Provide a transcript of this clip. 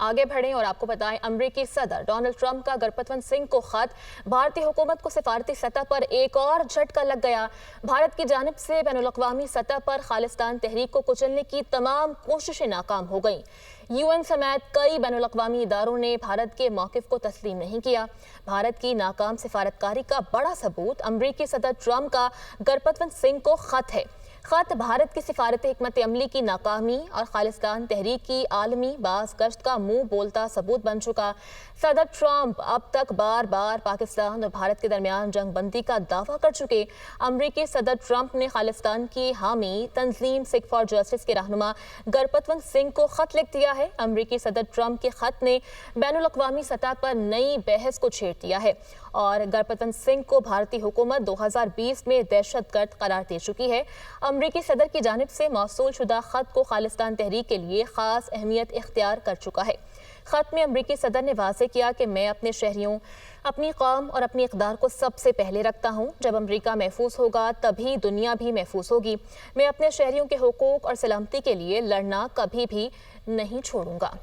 आगे बढ़ें और आपको बताएं, अमरीकी सदर डोनाल्ड ट्रंप का गुरपतवंत सिंह को खत। भारतीय हुकूमत को सिफारती सतह पर एक और झटका लग गया। भारत की जानिब से बैनुल-अक़वामी सतह पर खालिस्तान तहरीक को कुचलने की तमाम कोशिशें नाकाम हो गईं। यूएन समेत कई बैनुल-अक़वामी इदारों ने भारत के मौक़िफ़ को तस्लीम नहीं किया। भारत की नाकाम सिफारतकारी का बड़ा सबूत अमरीकी सदर ट्रंप का गुरपतवंत सिंह को खत है। खत भारत की सिफारती हिकमत अमली की नाकामी और खालिस्तान तहरीक की आलमी बाज़ गश्त का मुंह बोलता सबूत बन चुका। सदर ट्रंप अब तक बार बार पाकिस्तान और भारत के दरमियान जंग बंदी का दावा कर चुके। अमरीकी सदर ट्रंप ने खालिस्तान की हामी तंजीम सिख फॉर जस्टिस के रहनुमा गुरपतवंत सिंह को खत लिख दिया है। अमरीकी सदर ट्रंप के खत ने बैनुल-अक़वामी सतह पर नई बहस को छेड़ दिया है और गुरपतवंत सिंह को भारतीय हुकूमत 2020 में दहशतगर्द करार दे चुकी है। अमरीकी सदर की जानिब से मौसूल शुदा खत को खालिस्तान तहरीक के लिए खास अहमियत इख्तियार कर चुका है। खत में अमरीकी सदर ने वाज़ेह किया कि मैं अपने शहरियों, अपनी कौम और अपनी इक़दार को सबसे पहले रखता हूँ। जब अमरीका महफूज होगा तभी दुनिया भी महफूज होगी। मैं अपने शहरियों के हुकूक और सलामती के लिए लड़ना कभी भी नहीं छोड़ूंगा।